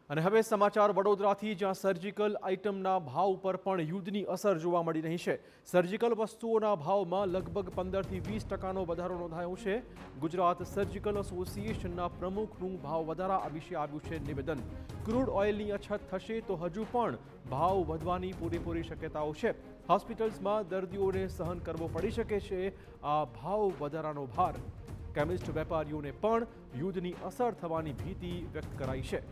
અને હવે સમાચાર વડોદરાથી, જ્યાં સર્જિકલ આઇટમના ભાવ પર પણ યુદ્ધની અસર જોવા મળી રહી છે। સર્જિકલ વસ્તુઓના ભાવમાં લગભગ 15 થી 20% વધારો નોંધાયો છે। ગુજરાત સર્જિકલ એસોસિએશનના પ્રમુખનું ભાવ વધારા વિશે આવ્યું છે નિવેદન। ક્રૂડ ઓઇલની અછત થશે તો હજુ પણ ભાવ વધવાની પૂરેપૂરી શક્યતાઓ છે। હોસ્પિટલ્સમાં દર્દીઓને સહન કરવો પડી શકે છે આ ભાવ વધારાનો ભાર। કેમિસ્ટ વેપારીઓને પણ યુદ્ધની અસર થવાની ભીતિ વ્યક્ત કરાઈ છે।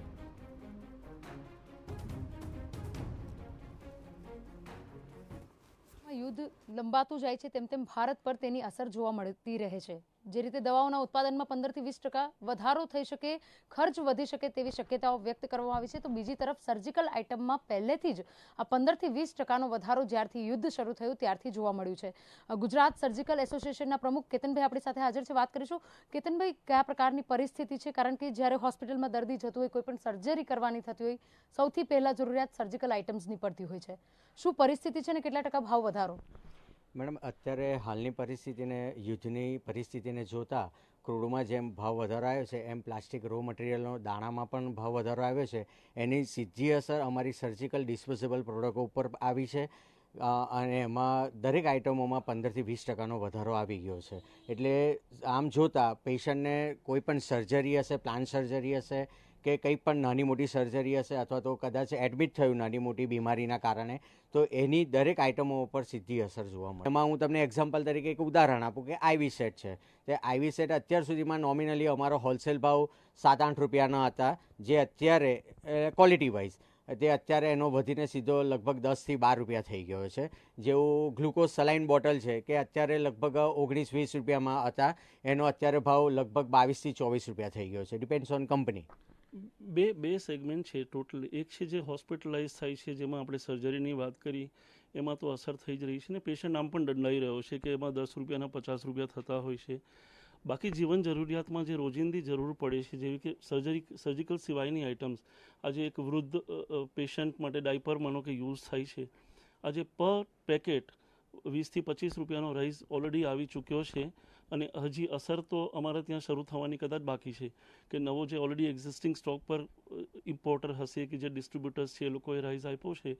યુદ્ધ લંબાતું જાય છે તેમ તેમ ભારત પર તેની અસર જોવા મળતી રહે છે। જે રીતે દવાઓના ઉત્પાદનમાં 15 થી 20% વધારો થઈ શકે, ખર્ચ વધી શકે તેવી શક્યતાઓ વ્યક્ત કરવામાં આવી છે, તો બીજી તરફ સર્જિકલ આઇટમમાં પહેલેથી જ આ 15 થી 20%નો વધારો જ્યારથી યુદ્ધ શરૂ થયું ત્યારથી જોવા મળ્યું છે। ગુજરાત સર્જિકલ એસોસિએશનના પ્રમુખ કેતનભાઈ આપણી સાથે હાજર છે, વાત કરીશું। કેતનભાઈ, કયા પ્રકારની પરિસ્થિતિ છે? કારણ કે જ્યારે હોસ્પિટલમાં દર્દી જતું હોય, કોઈ પણ સર્જરી કરવાની થતી હોય, સૌથી પહેલા જરૂરિયાત સર્જિકલ આઇટમ્સની પડતી હોય છે। શું પરિસ્થિતિ છે અને કેટલા ટકા ભાવ વધારો? મેડમ, અત્યારે હાલની પરિસ્થિતિને, યુદ્ધની પરિસ્થિતિને જોતા ક્રૂડમાં જેમ ભાવ વધારો આવ્યો છે એમ પ્લાસ્ટિક રો મટીરિયલનો દાણામાં પણ ભાવ વધારો આવ્યો છે। એની સીધી અસર અમારી સર્જિકલ ડિસ્પોઝેબલ પ્રોડક્ટો ઉપર આવી છે અને એમાં દરેક આઇટમોમાં 15 થી 20%નો વધારો આવી ગયો છે। એટલે આમ જોતાં પેશન્ટને કોઈ પણ સર્જરી હશે, પ્લાન સર્જરી હશે કે કંઈ પણ નાની મોટી સર્જરી હશે અથવા તો કદાચ એડમિટ થયું નાની મોટી બીમારીના કારણે, તો એની દરેક આઇટમો ઉપર સીધી અસર જોવા મળે। એમાં હું તમને એક્ઝામ્પલ તરીકે એક ઉદાહરણ આપું કે આઈવી સેટ છે। તે આઈવી સેટ અત્યાર સુધીમાં નોમિનલી અમારો હોલસેલ ભાવ 7-8 રૂપિયાના હતા, જે અત્યારે ક્વોલિટી વાઇઝ તે અત્યારે એનો વધીને સીધો લગભગ 10 થી 12 રૂપિયા થઈ ગયો છે। જેવું ગ્લુકોઝ સલાઇન બોટલ છે કે અત્યારે લગભગ 19-20 રૂપિયામાં હતા, એનો અત્યારે ભાવ લગભગ 22 થી 24 રૂપિયા થઈ ગયો છે। Depends on company. બે સેગમેન્ટ છે ટોટલ। એક છે જે હોસ્પિટલાઇઝ થાય છે, જેમાં આપણે સર્જરીની વાત કરી, એમાં તો અસર થઈ જ રહી છે ને પેશન્ટ આમ પણ દંડાઈ રહ્યો છે કે એમાં 10 રૂપિયાના 50 રૂપિયા થતા હોય છે। બાકી જીવન જરૂરિયાતમાં જે રોજિંદી જરૂર પડે છે, જેવી કે સર્જિકલ સિવાયની આઇટમ્સ, આજે એક વૃદ્ધ પેશન્ટ માટે ડાયપર માનો કે યુઝ થાય છે, આજે પર પેકેટ 20 થી 25 રૂપિયાનો રાઇઝ ઓલરેડી આવી ચૂક્યો છે અને હજી અસર તો અમારા ત્યાં શરૂ થવાની કદાચ બાકી છે કે નવો જે ઓલરેડી એક્ઝિસ્ટિંગ સ્ટોક પર ઇમ્પોર્ટર હશે કે જે ડિસ્ટ્રીબ્યુટર્સ છે એ લોકોએ રાઇઝ આપ્યો છે,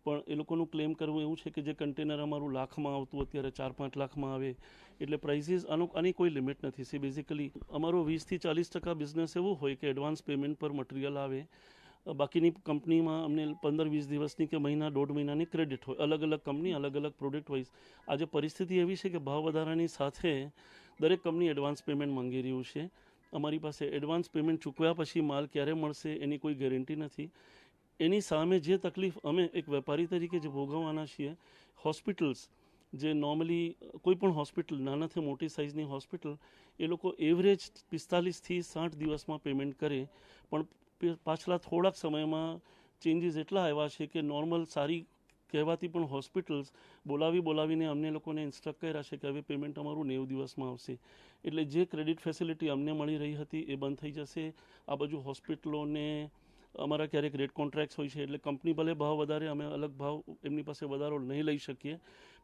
પણ એ લોકોનું ક્લેમ કરવું એવું છે કે જે કન્ટેનર અમારું લાખમાં આવતું અત્યારે 4-5 લાખમાં આવે, એટલે પ્રાઇસીસ આની કોઈ લિમિટ નથી। સે બેઝિકલી અમારો 20 થી 40% બિઝનેસ એવું હોય કે એડવાન્સ પેમેન્ટ પર મટીરિયલ આવે, બાકીની કંપનીમાં અમને 15-20 દિવસની કે મહિના 1.5 મહિનાની ક્રેડિટ હોય। અલગ અલગ કંપની અલગ અલગ પ્રોડક્ટ વાઇઝ આજે પરિસ્થિતિ એવી છે કે ભાવ વધારાની સાથે દરેક કંપની એડવાન્સ પેમેન્ટ માંગી રહ્યું છે। અમારી પાસે એડવાન્સ પેમેન્ટ ચૂકવ્યા પછી માલ ક્યારે મળશે એની કોઈ ગેરંટી નથી। એની સામે જે તકલીફ અમે એક વેપારી તરીકે જે ભોગવવાના છીએ, હોસ્પિટલ્સ જે નોર્મલી કોઈ પણ હોસ્પિટલ, નાનાથી મોટી સાઇઝની હોસ્પિટલ, એ લોકો એવરેજ 45 થી 60 દિવસમાં પેમેન્ટ કરે, પણ પાછલા થોડાક સમયમાં ચેન્જીસ એટલા આવ્યા છે કે નોર્મલ સારી કહેવાતી પણ હોસ્પિટલ્સ બોલાવીને અમને લોકોને ઇન્સ્ટ્રક્ટ કર્યા છે કે હવે પેમેન્ટ અમારું 90 દિવસમાં આવશે। એટલે જે ક્રેડિટ ફેસિલિટી અમને મળી રહી હતી એ બંધ થઈ જશે। આ બાજુ હોસ્પિટલોને અમારા ક્યારેક રેટ કોન્ટ્રાક્ટ હોય છે, એટલે કંપની ભલે ભાવ વધારે, અમે અલગ ભાવ એમની પાસે વધારો નહીં લઈ શકીએ।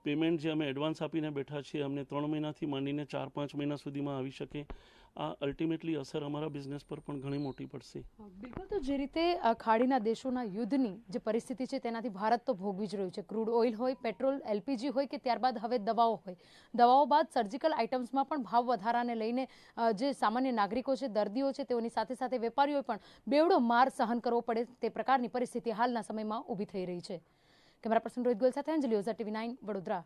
પેમેન્ટ જે અમે એડવાન્સ આપીને બેઠા છીએ, અમને 3 મહિનાથી માંડીને 4-5 મહિના સુધીમાં આવી શકે। આ અલ્ટિમેટલી અસર અમારા બિઝનેસ પર પણ ઘણી મોટી પડશે। બિલકુલ, તો જે રીતે ખાડીના દેશોના યુદ્ધની જે પરિસ્થિતિ છે તેનાથી ભારત તો ભોગવી જ રહ્યું છે। ક્રૂડ ઓઇલ હોય, પેટ્રોલ, એલપીજી હોય કે ત્યારબાદ હવે દવાઓ હોય, દવાઓ બાદ સર્જિકલ આઇટમ્સમાં પણ ભાવ વધારાને લઈને જે સામાન્ય નાગરિકો છે, દર્દીઓ છે, તેઓની સાથે સાથે વેપારીઓ પણ બેવડો માર સહન કરવો પડે તે પ્રકારની પરિસ્થિતિ હાલના સમયમાં ઊભી થઈ રહી છે। કેમેરા પર્સન રોહિત ગોયલ સાથે અંજલિ ઓઝા, TV9 વડોદરા।